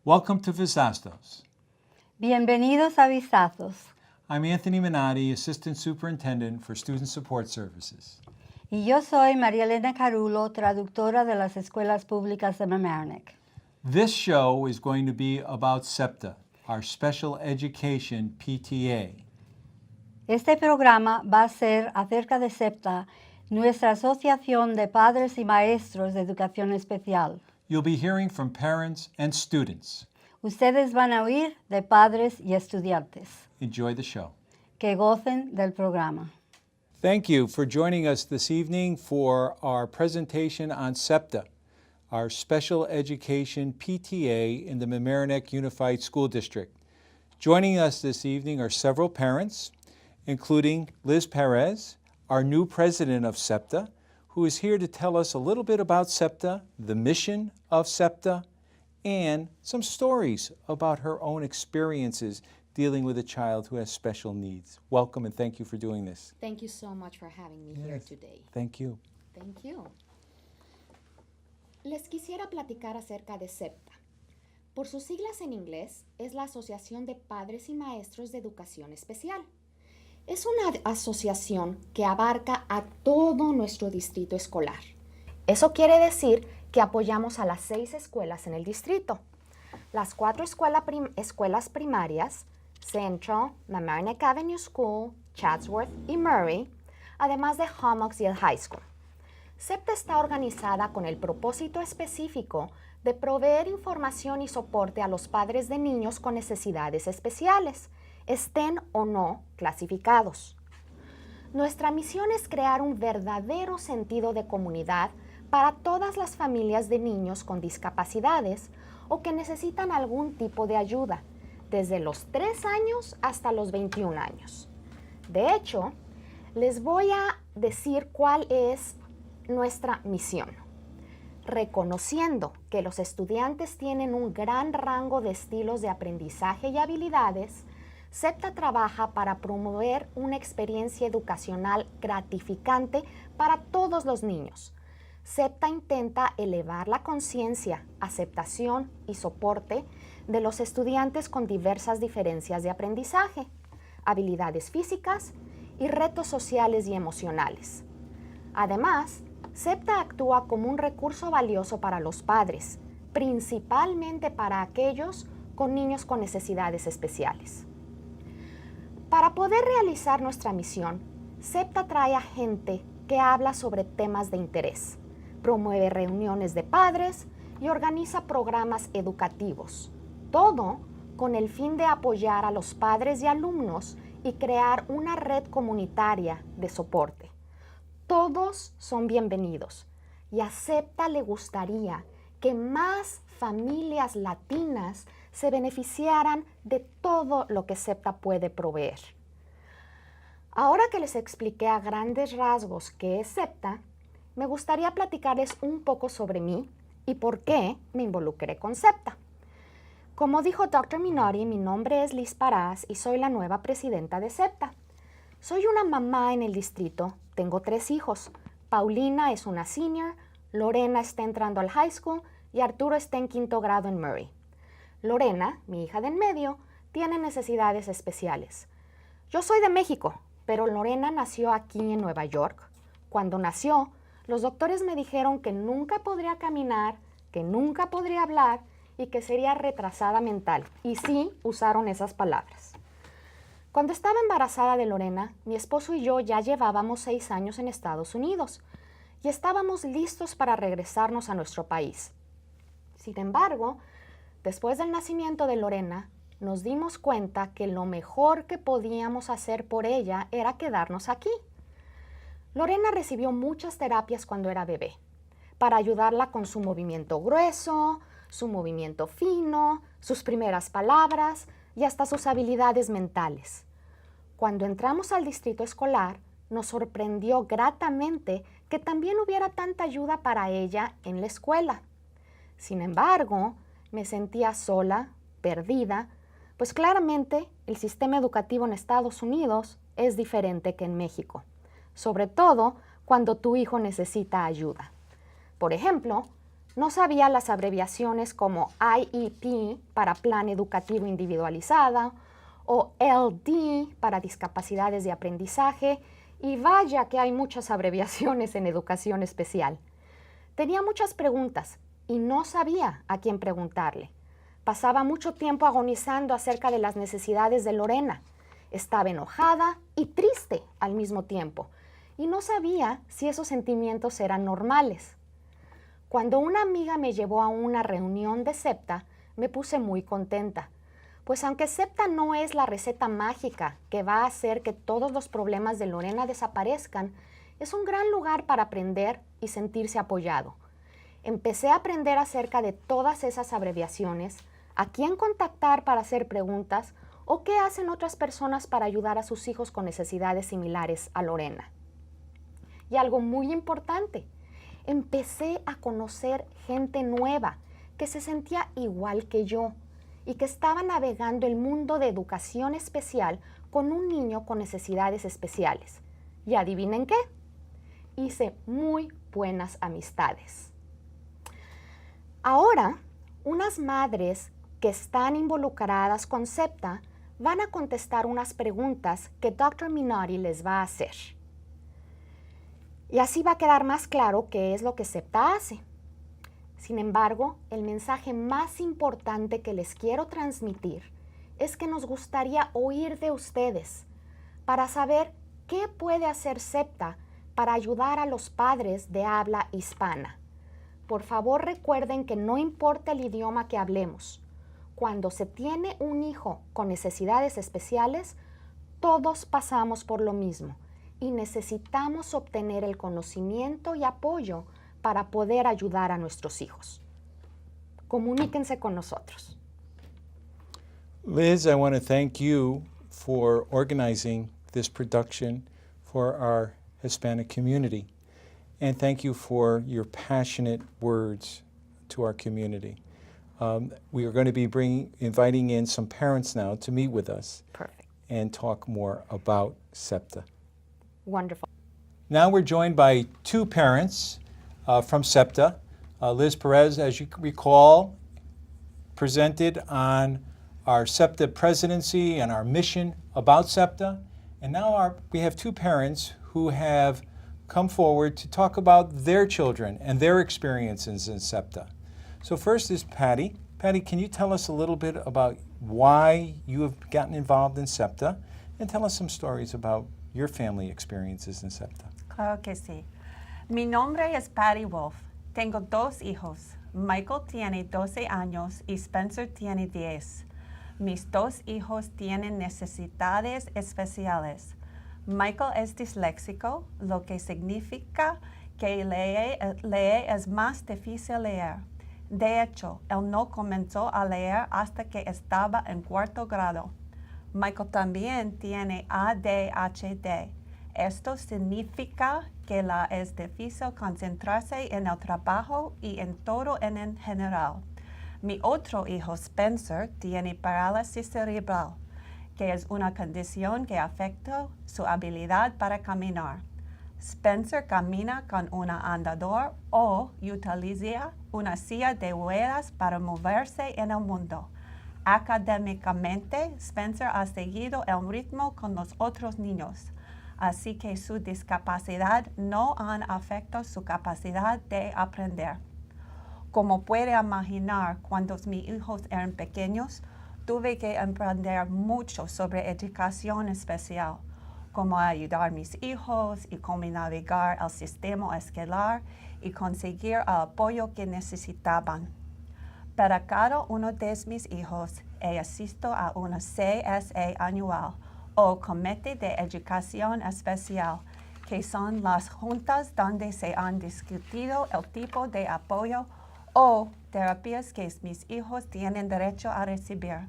Welcome to Vistazos. Bienvenidos a Vistazos. I'm Anthony Minotti, Assistant Superintendent for Student Support Services. Y yo soy María Elena Carulo, traductora de las escuelas públicas de Mamaroneck. This show is going to be about Septa, our special education PTA. Este programa va a ser acerca de Septa, nuestra asociación de padres y maestros de educación especial. You'll be hearing from parents and students. Ustedes van a oír de padres y estudiantes. Enjoy the show. Que gocen del programa. Thank you for joining us this evening for our presentation on Septa, our special education PTA in the Mamaroneck Unified School District. Joining us this evening are several parents, including Liz Perez, our new president of Septa, who is here to tell us a little bit about Septa, the mission of Septa, and some stories about her own experiences dealing with a child who has special needs. Welcome and thank you for doing this. Thank you so much for having me here today. Thank you. Thank you. Les quisiera platicar acerca de Septa. Por sus siglas en inglés, es la Asociación de Padres y Maestros de Educación Especial. Es una asociación que abarca a todo nuestro distrito escolar. Eso quiere decir que apoyamos a las 6 escuelas en el distrito. Las 4 escuelas primarias, Central, Mamaroneck Avenue School, Chatsworth y Murray, además de Hommox y el High School. Septa está organizada con el propósito específico de proveer información y soporte a los padres de niños con necesidades especiales, estén o no clasificados. Nuestra misión es crear un verdadero sentido de comunidad para todas las familias de niños con discapacidades o que necesitan algún tipo de ayuda, desde los 3 años hasta los 21 años. De hecho, les voy a decir cuál es nuestra misión. Reconociendo que los estudiantes tienen un gran rango de estilos de aprendizaje y habilidades, Septa trabaja para promover una experiencia educacional gratificante para todos los niños. Septa intenta elevar la conciencia, aceptación y soporte de los estudiantes con diversas diferencias de aprendizaje, habilidades físicas y retos sociales y emocionales. Además, Septa actúa como un recurso valioso para los padres, principalmente para aquellos con niños con necesidades especiales. Para poder realizar nuestra misión, Septa trae a gente que habla sobre temas de interés, promueve reuniones de padres y organiza programas educativos, todo con el fin de apoyar a los padres y alumnos y crear una red comunitaria de soporte. Todos son bienvenidos y a Septa le gustaría que más familias latinas se beneficiaran de todo lo que Septa puede proveer. Ahora que les expliqué a grandes rasgos qué es Septa, me gustaría platicarles un poco sobre mí y por qué me involucré con Septa. Como dijo Dr. Minotti, mi nombre es Liz Perez y soy la nueva presidenta de Septa. Soy una mamá en el distrito, tengo 3 hijos. Paulina es una senior, Lorena está entrando al high school y Arturo está en 5º grado en Murray. Lorena, mi hija de en medio, tiene necesidades especiales. Yo soy de México, pero Lorena nació aquí en Nueva York. Cuando nació, los doctores me dijeron que nunca podría caminar, que nunca podría hablar y que sería retrasada mental. Y sí, usaron esas palabras. Cuando estaba embarazada de Lorena, mi esposo y yo ya llevábamos 6 años en Estados Unidos y estábamos listos para regresarnos a nuestro país. Sin embargo, después del nacimiento de Lorena, nos dimos cuenta que lo mejor que podíamos hacer por ella era quedarnos aquí. Lorena recibió muchas terapias cuando era bebé, para ayudarla con su movimiento grueso, su movimiento fino, sus primeras palabras y hasta sus habilidades mentales. Cuando entramos al distrito escolar, nos sorprendió gratamente que también hubiera tanta ayuda para ella en la escuela. Sin embargo, me sentía sola, perdida, pues claramente el sistema educativo en Estados Unidos es diferente que en México, sobre todo cuando tu hijo necesita ayuda. Por ejemplo, No sabía las abreviaciones como IEP para Plan Educativo Individualizado o LD para discapacidades de aprendizaje, y vaya que hay muchas abreviaciones en educación especial. Tenía muchas preguntas y no sabía a quién preguntarle. Pasaba mucho tiempo agonizando acerca de las necesidades de Lorena. Estaba enojada y triste al mismo tiempo y no sabía si esos sentimientos eran normales. Cuando una amiga me llevó a una reunión de Septa, me puse muy contenta, pues aunque Septa no es la receta mágica que va a hacer que todos los problemas de Lorena desaparezcan, es un gran lugar para aprender y sentirse apoyado. Empecé a aprender acerca de todas esas abreviaciones, a quién contactar para hacer preguntas o qué hacen otras personas para ayudar a sus hijos con necesidades similares a Lorena. Y algo muy importante, empecé a conocer gente nueva que se sentía igual que yo y que estaba navegando el mundo de educación especial con un niño con necesidades especiales. Y adivinen qué, hice muy buenas amistades. Ahora, unas madres que están involucradas con Septa van a contestar unas preguntas que Dr. Minotti les va a hacer. Y así va a quedar más claro qué es lo que Septa hace. Sin embargo, el mensaje más importante que les quiero transmitir es que nos gustaría oír de ustedes para saber qué puede hacer Septa para ayudar a los padres de habla hispana. Por favor, recuerden que no importa el idioma que hablemos, cuando se tiene un hijo con necesidades especiales, todos pasamos por lo mismo y necesitamos obtener el conocimiento y apoyo para poder ayudar a nuestros hijos. Comuníquense con nosotros. Liz, I want to thank you for organizing this production for our Hispanic community. And thank you for your passionate words to our community. We are going to be inviting in some parents now to meet with us. Perfect. And talk more about Septa. Wonderful. Now we're joined by two parents from Septa. Liz Perez, as you recall, presented on our Septa presidency and our mission about Septa. And now we have two parents who have come forward to talk about their children and their experiences in Septa. So first is Patty. Patty, can you tell us a little bit about why you have gotten involved in Septa, and tell us some stories about your family experiences in Septa? Claro que sí. Mi nombre es Patty Wolf. Tengo dos hijos. Michael tiene 12 años y Spencer tiene 10. Mis dos hijos tienen necesidades especiales. Michael es disléxico, lo que significa que leer es más difícil leer. De hecho, él no comenzó a leer hasta que estaba en cuarto grado. Michael también tiene ADHD. Esto significa que es difícil concentrarse en el trabajo y en todo en general. Mi otro hijo, Spencer, tiene parálisis cerebral, que es una condición que afecta su habilidad para caminar. Spencer camina con un andador o utiliza una silla de ruedas para moverse en el mundo. Académicamente, Spencer ha seguido el ritmo con los otros niños, así que su discapacidad no afecta su capacidad de aprender. Como puede imaginar, cuando mis hijos eran pequeños, tuve que aprender mucho sobre educación especial, cómo ayudar a mis hijos y cómo navegar el sistema escolar y conseguir el apoyo que necesitaban. Para cada uno de mis hijos, he asistido a una CSA anual o Comité de Educación Especial, que son las juntas donde se han discutido el tipo de apoyo o terapias que mis hijos tienen derecho a recibir.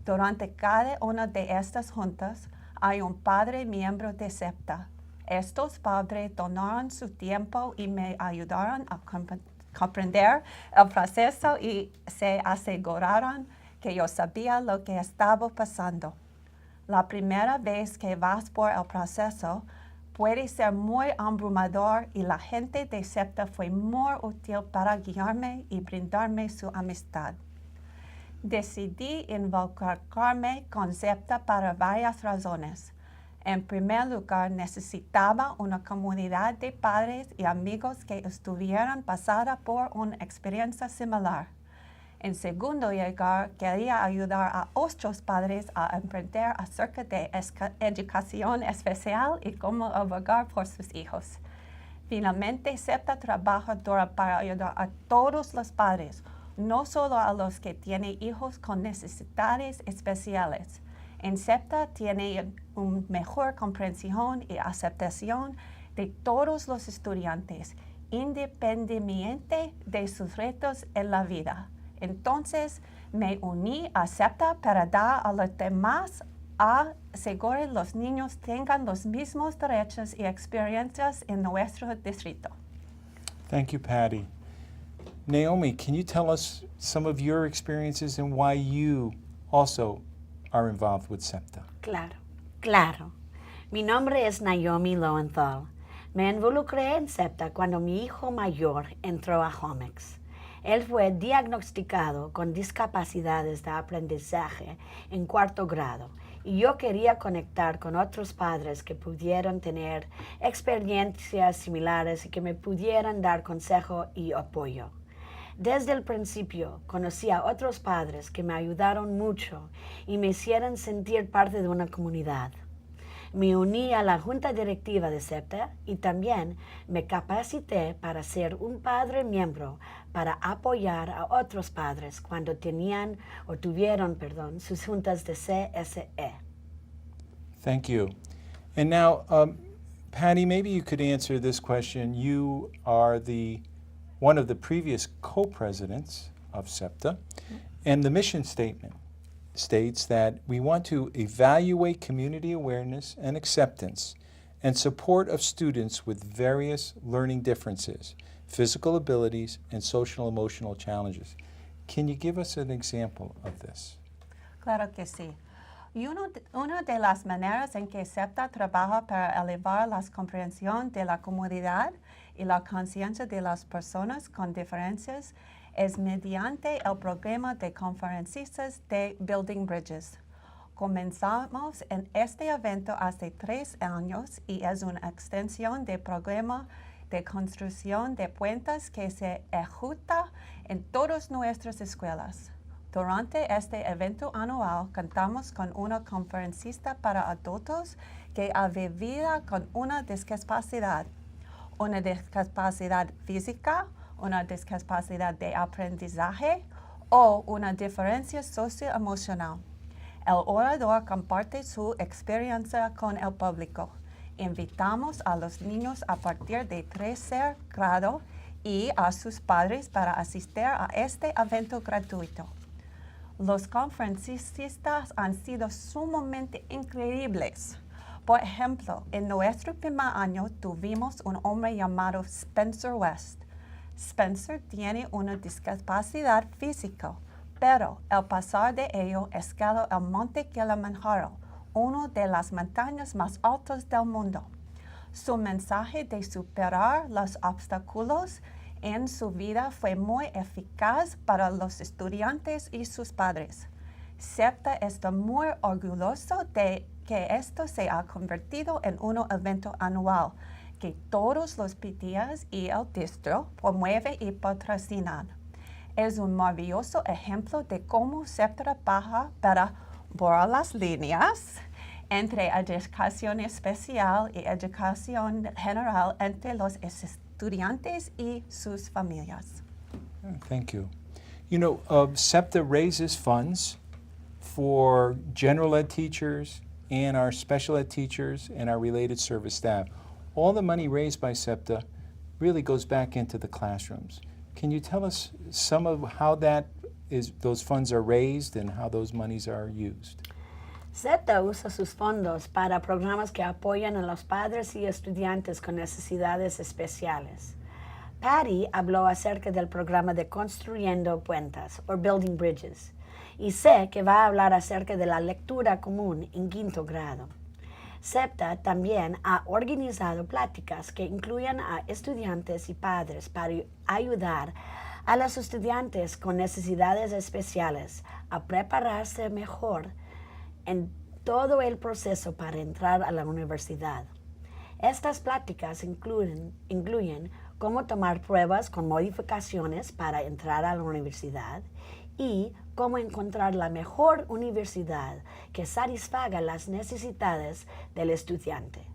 Durante cada una de estas juntas hay un padre miembro de Septa. Estos padres donaron su tiempo y me ayudaron a comprender el proceso y se aseguraron que yo sabía lo que estaba pasando. La primera vez que vas por el proceso, Puede ser muy abrumador y la gente de Septa fue muy útil para guiarme y brindarme su amistad. Decidí involucrarme con Septa para varias razones. En primer lugar, necesitaba una comunidad de padres y amigos que estuvieran pasada por una experiencia similar. En segundo lugar, quería ayudar a otros padres a aprender acerca de educación especial y cómo abogar por sus hijos. Finalmente, Septa trabaja duro para ayudar a todos los padres, no solo a los que tienen hijos con necesidades especiales. En Septa tiene una mejor comprensión y aceptación de todos los estudiantes, independientemente de sus retos en la vida. Entonces, me uní a Septa para dar a los demás a asegurar que los niños tengan los mismos derechos y experiencias en nuestro distrito. Thank you, Patty. Naomi, can you tell us some of your experiences and why you also are involved with Septa? Claro. Mi nombre es Naomi Lowenthal. Me involucré en Septa cuando mi hijo mayor entró a Homex. Él fue diagnosticado con discapacidades de aprendizaje en 4º grado y yo quería conectar con otros padres que pudieran tener experiencias similares y que me pudieran dar consejo y apoyo. Desde el principio conocí a otros padres que me ayudaron mucho y me hicieron sentir parte de una comunidad. Me uní a la junta directiva de Septa y también me capacité para ser un padre miembro para apoyar a otros padres cuando tuvieron sus juntas de CSE. Thank you. And now, Patty, maybe you could answer this question. You are one of the previous co-presidents of Septa, and the mission statement states that we want to evaluate community awareness and acceptance and support of students with various learning differences, physical abilities, and social emotional challenges. Can you give us an example of this? Claro que sí. Y una de las maneras en que Septa trabaja para elevar la comprensión de la comunidad y la conciencia de las personas con diferencias es mediante el programa de conferencistas de Building Bridges. Comenzamos en este evento hace 3 años y es una extensión del programa de construcción de puentes que se ejecuta en todas nuestras escuelas. Durante este evento anual contamos con una conferencista para adultos que ha vivido con una discapacidad física, una discapacidad de aprendizaje o una diferencia socioemocional. El orador comparte su experiencia con el público. Invitamos a los niños a partir de 3er grado y a sus padres para asistir a este evento gratuito. Los conferencistas han sido sumamente increíbles. Por ejemplo, en nuestro primer año tuvimos un hombre llamado Spencer West. Spencer tiene una discapacidad física, pero al pasar de ello escaló el monte Kilimanjaro, una de las montañas más altas del mundo. Su mensaje de superar los obstáculos en su vida fue muy eficaz para los estudiantes y sus padres. Septa está muy orgulloso de que esto se ha convertido en un evento anual que todos los PTAs y el distrito promueven y patrocinan. Es un maravilloso ejemplo de cómo Septa trabaja para borrar las líneas entre educación especial y educación general entre los estudiantes y sus familias. Thank you. You know, Septa raises funds for general ed teachers and our special ed teachers and our related service staff. All the money raised by Septa really goes back into the classrooms. Can you tell us some of how those funds are raised and how those monies are used? Septa usa sus fondos para programas que apoyan a los padres y estudiantes con necesidades especiales. Patty habló acerca del programa de Construyendo Puentes, o Building Bridges, y sé que va a hablar acerca de la lectura común en 5º grado. Septa también ha organizado pláticas que incluyen a estudiantes y padres para ayudar a los estudiantes con necesidades especiales a prepararse mejor en todo el proceso para entrar a la universidad. Estas pláticas incluyen cómo tomar pruebas con modificaciones para entrar a la universidad y cómo encontrar la mejor universidad que satisfaga las necesidades del estudiante.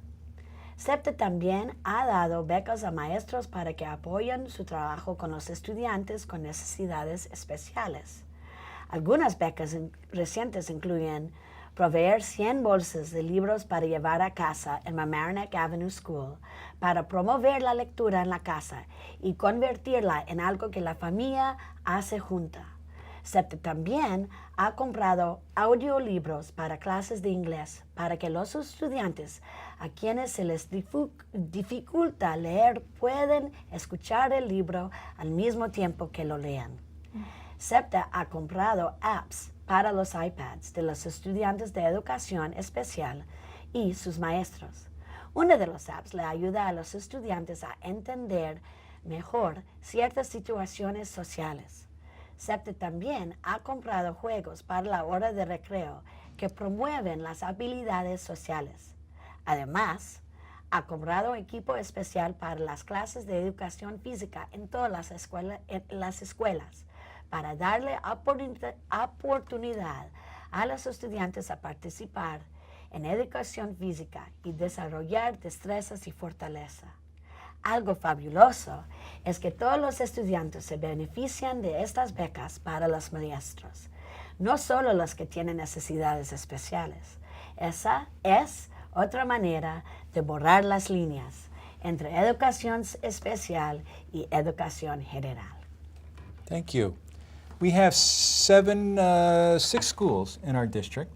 Septa también ha dado becas a maestros para que apoyen su trabajo con los estudiantes con necesidades especiales. Algunas becas recientes incluyen proveer 100 bolsas de libros para llevar a casa en Mamaroneck Avenue School para promover la lectura en la casa y convertirla en algo que la familia hace junta. Septa también ha comprado audiolibros para clases de inglés para que los estudiantes a quienes se les dificulta leer puedan escuchar el libro al mismo tiempo que lo lean. Septa ha comprado apps para los iPads de los estudiantes de educación especial y sus maestros. Una de las apps le ayuda a los estudiantes a entender mejor ciertas situaciones sociales. Septa también ha comprado juegos para la hora de recreo que promueven las habilidades sociales. Además, ha comprado equipo especial para las clases de educación física en todas las escuelas para darle oportunidad a los estudiantes a participar en educación física y desarrollar destrezas y fortaleza. Algo fabuloso es que todos los estudiantes se benefician de estas becas para los maestros, no solo los que tienen necesidades especiales. Esa es otra manera de borrar las líneas entre educación especial y educación general. Thank you. We have six schools in our district,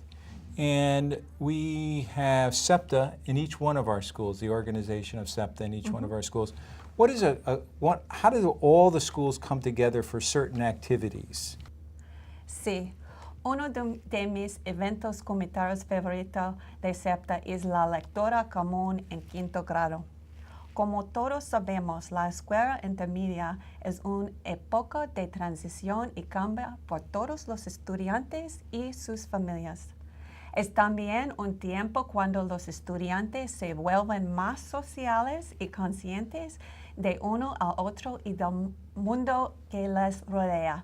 and we have Septa in each one of our schools, the organization of Septa in each one of our schools. What is how do all the schools come together for certain activities? Sí, uno de mis eventos comunitarios favoritos de Septa es la lectura común en quinto grado. Como todos sabemos, la escuela intermedia es una época de transición y cambio por todos los estudiantes y sus familias. Es también un tiempo cuando los estudiantes se vuelven más sociales y conscientes de uno al otro y del mundo que les rodea.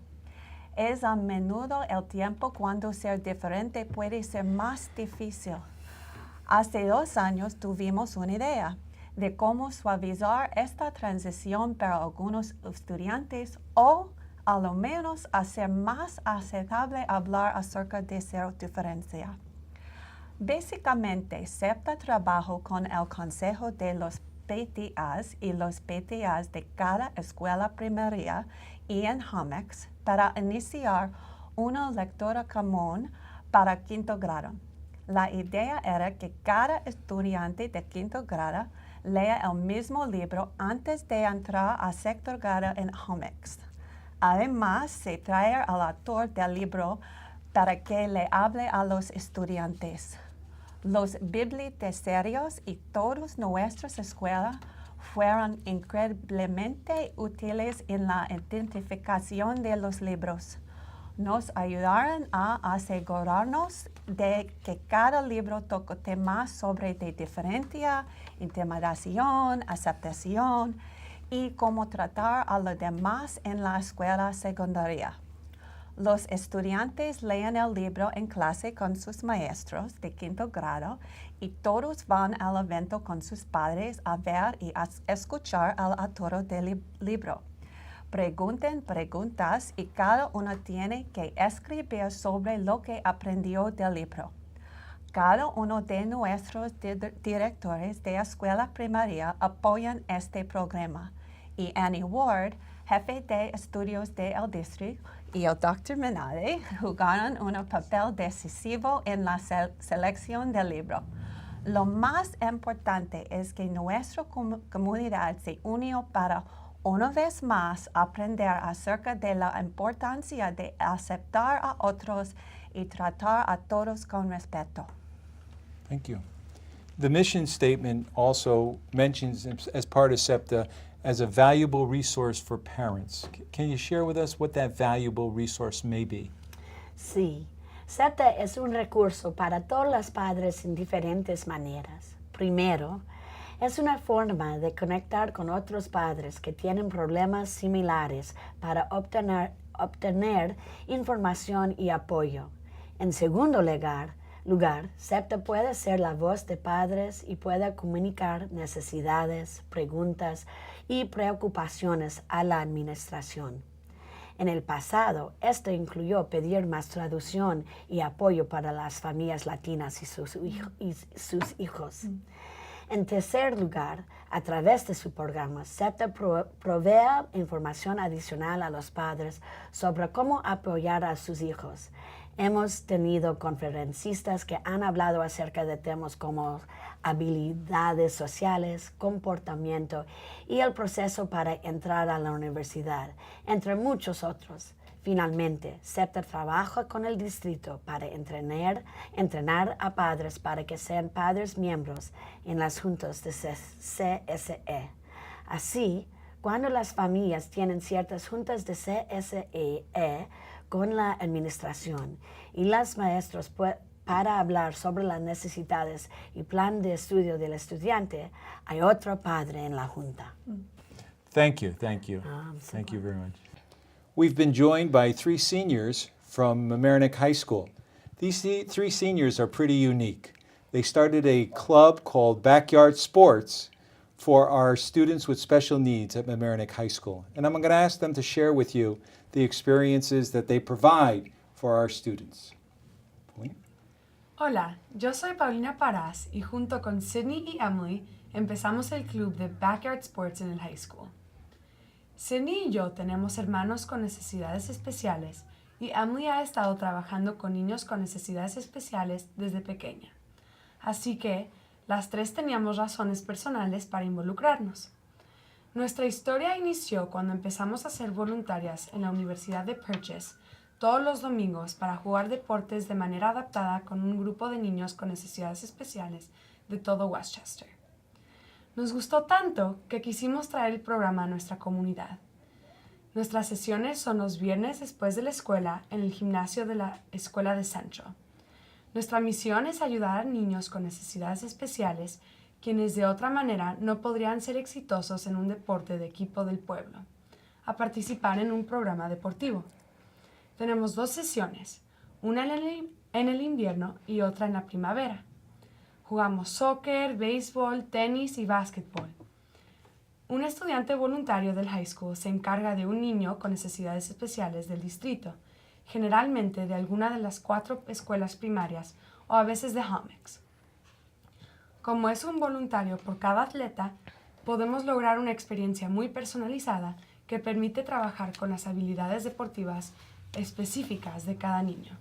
Es a menudo el tiempo cuando ser diferente puede ser más difícil. Hace 2 años tuvimos una idea de cómo suavizar esta transición para algunos estudiantes o, a lo menos, hacer más aceptable hablar acerca de ser diferencia. Básicamente, Septa trabajó con el consejo de los PTAs y los PTAs de cada escuela primaria y en Homex para iniciar una lectura común para quinto grado. La idea era que cada estudiante de quinto grado lea el mismo libro antes de entrar a sexto grado en Homex. Además, se trae al autor del libro para que le hable a los estudiantes. Los bibliotecarios y todas nuestras escuelas fueron increíblemente útiles en la identificación de los libros. Nos ayudaron a asegurarnos de que cada libro toca temas sobre diferencia, intimidación, aceptación y cómo tratar a los demás en la escuela secundaria. Los estudiantes leen el libro en clase con sus maestros de quinto grado y todos van al evento con sus padres a ver y a escuchar al autor del libro. Pregunten preguntas y cada uno tiene que escribir sobre lo que aprendió del libro. Cada uno de nuestros directores de escuela primaria apoyan este programa y Annie Ward, jefe de estudios del distrito, y el Dr. Menade jugaron un papel decisivo en la selección del libro. Lo más importante es que nuestra comunidad se unió para una vez más aprender acerca de la importancia de aceptar a otros y tratar a todos con respeto. Thank you. The mission statement also mentions, as part of SEPTA, as a valuable resource for parents. Can you share with us what that valuable resource may be? Sí, SEPTA es un recurso para todos los padres en diferentes maneras. Primero, es una forma de conectar con otros padres que tienen problemas similares para obtener información y apoyo. En segundo lugar, SEPTA puede ser la voz de padres y puede comunicar necesidades, preguntas y preocupaciones a la administración. En el pasado, esto incluyó pedir más traducción y apoyo para las familias latinas y sus hijos. En tercer lugar, a través de su programa, SEPTA provee información adicional a los padres sobre cómo apoyar a sus hijos. Hemos tenido conferencistas que han hablado acerca de temas como habilidades sociales, comportamiento y el proceso para entrar a la universidad, entre muchos otros. Finalmente, SEPTA trabaja con el distrito para entrenar a padres para que sean padres miembros en las juntas de CSE. Así, cuando las familias tienen ciertas juntas de CSE con la administración y los maestros para hablar sobre las necesidades y plan de estudio del estudiante, hay otro padre en la junta. Thank you. Thank you very much. We've been joined by 3 seniors from Mamaroneck High School. These 3 seniors are pretty unique. They started a club called Backyard Sports for our students with special needs at Mamaroneck High School. And I'm going to ask them to share with you the experiences that they provide for our students. Hola, yo soy Paulina Parás y junto con Sydney y Emily empezamos el club de Backyard Sports en el high school. Sydney y yo tenemos hermanos con necesidades especiales y Emily ha estado trabajando con niños con necesidades especiales desde pequeña. Así que las 3 teníamos razones personales para involucrarnos. Nuestra historia inició cuando empezamos a ser voluntarias en la Universidad de Purchase todos los domingos para jugar deportes de manera adaptada con un grupo de niños con necesidades especiales de todo Westchester. Nos gustó tanto que quisimos traer el programa a nuestra comunidad. Nuestras sesiones son los viernes después de la escuela en el gimnasio de la Escuela de Central. Nuestra misión es ayudar a niños con necesidades especiales quienes de otra manera no podrían ser exitosos en un deporte de equipo del pueblo, a participar en un programa deportivo. Tenemos 2 sesiones, una en el invierno y otra en la primavera. Jugamos soccer, béisbol, tenis y básquetbol. Un estudiante voluntario del high school se encarga de un niño con necesidades especiales del distrito, generalmente de alguna de las 4 escuelas primarias o a veces de Homex. Como es un voluntario por cada atleta, podemos lograr una experiencia muy personalizada que permite trabajar con las habilidades deportivas específicas de cada niño.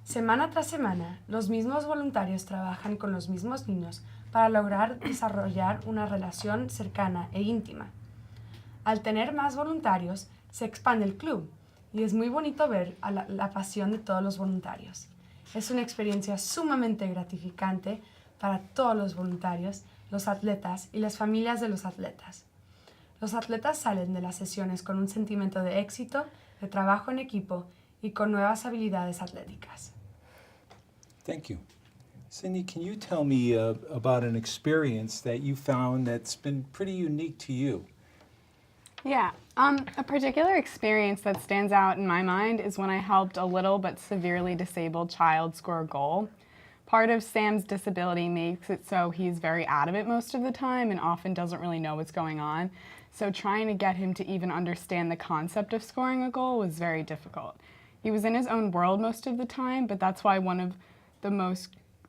Semana tras semana, los mismos voluntarios trabajan con los mismos niños para lograr desarrollar una relación cercana e íntima. Al tener más voluntarios, se expande el club y es muy bonito ver la pasión de todos los voluntarios. Es una experiencia sumamente gratificante para todos los voluntarios, los atletas y las familias de los atletas. Los atletas salen de las sesiones con un sentimiento de éxito, de trabajo en equipo y con nuevas habilidades atléticas. Thank you. Cindy, can you tell me about an experience that you found that's been pretty unique to you? Yeah, a particular experience that stands out in my mind is when I helped a little but severely disabled child score a goal. Part of Sam's disability makes it so he's very out of it most of the time and often doesn't really know what's going on. So trying to get him to even understand the concept of scoring a goal was very difficult. He was in his own world most of the time, but that's why the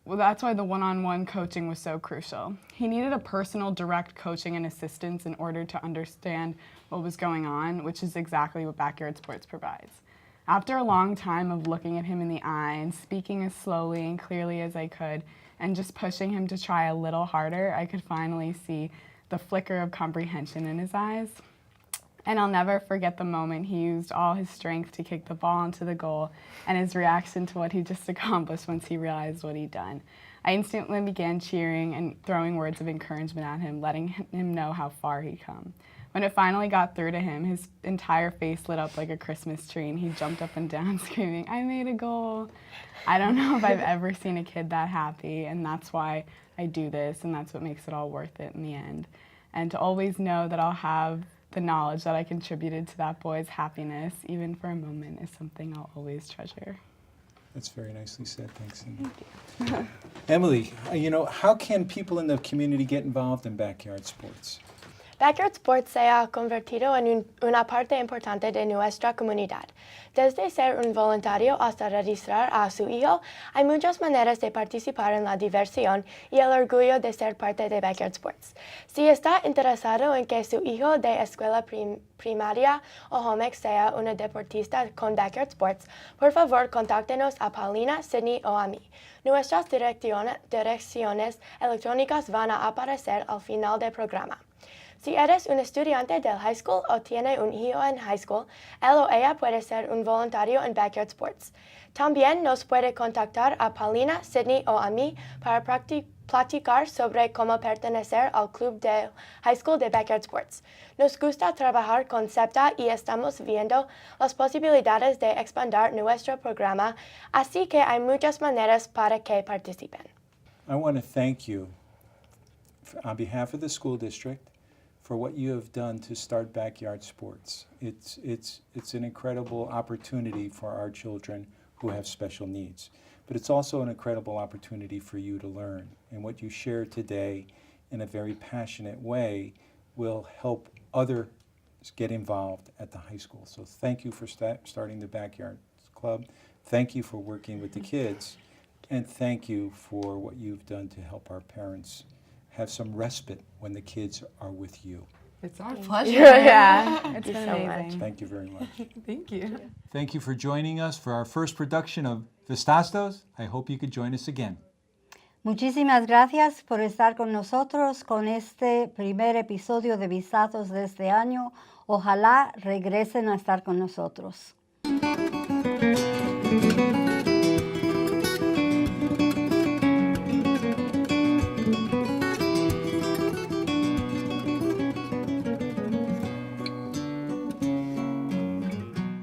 one-on-one coaching was so crucial. He needed a personal, direct coaching and assistance in order to understand what was going on, which is exactly what Backyard Sports provides. After a long time of looking at him in the eye and speaking as slowly and clearly as I could, and just pushing him to try a little harder, I could finally see the flicker of comprehension in his eyes. And I'll never forget the moment he used all his strength to kick the ball into the goal and his reaction to what he just accomplished once he realized what he'd done. I instantly began cheering and throwing words of encouragement at him, letting him know how far he'd come. When it finally got through to him, his entire face lit up like a Christmas tree and he jumped up and down screaming, "I made a goal." I don't know if I've ever seen a kid that happy, and that's why I do this, and that's what makes it all worth it in the end. And to always know that I'll have the knowledge that I contributed to that boy's happiness, even for a moment, is something I'll always treasure. That's very nicely said. Thanks, Cindy. Thank you. Emily, how can people in the community get involved in backyard sports? Backyard Sports se ha convertido en una parte importante de nuestra comunidad. Desde ser un voluntario hasta registrar a su hijo, hay muchas maneras de participar en la diversión y el orgullo de ser parte de Backyard Sports. Si está interesado en que su hijo de escuela primaria o home sea un deportista con Backyard Sports, por favor contáctenos a Paulina, Sydney o a mí. Nuestras direcciones electrónicas van a aparecer al final del programa. Si eres un estudiante del high school o tiene un hijo en high school, él o ella puede ser un voluntario en Backyard Sports. También nos puede contactar a Paulina, Sydney o a mí para platicar sobre cómo pertenecer al club de high school de Backyard Sports. Nos gusta trabajar con Septa y estamos viendo las posibilidades de expandir nuestro programa, así que hay muchas maneras para que participen. I want to thank you on behalf of the school district for what you have done to start backyard sports. It's an incredible opportunity for our children who have special needs. But it's also an incredible opportunity for you to learn. And what you share today in a very passionate way will help others get involved at the high school. So thank you for starting the Backyard Club. Thank you for working with the kids. And thank you for what you've done to help our parents have some respite when the kids are with you. It's our pleasure. Yeah, it's been so amazing. Thank you very much. Thank you. Thank you for joining us for our first production of Vistazos. I hope you could join us again. Muchísimas gracias por estar con nosotros con este primer episodio de Vistazos de este año. Ojalá regresen a estar con nosotros.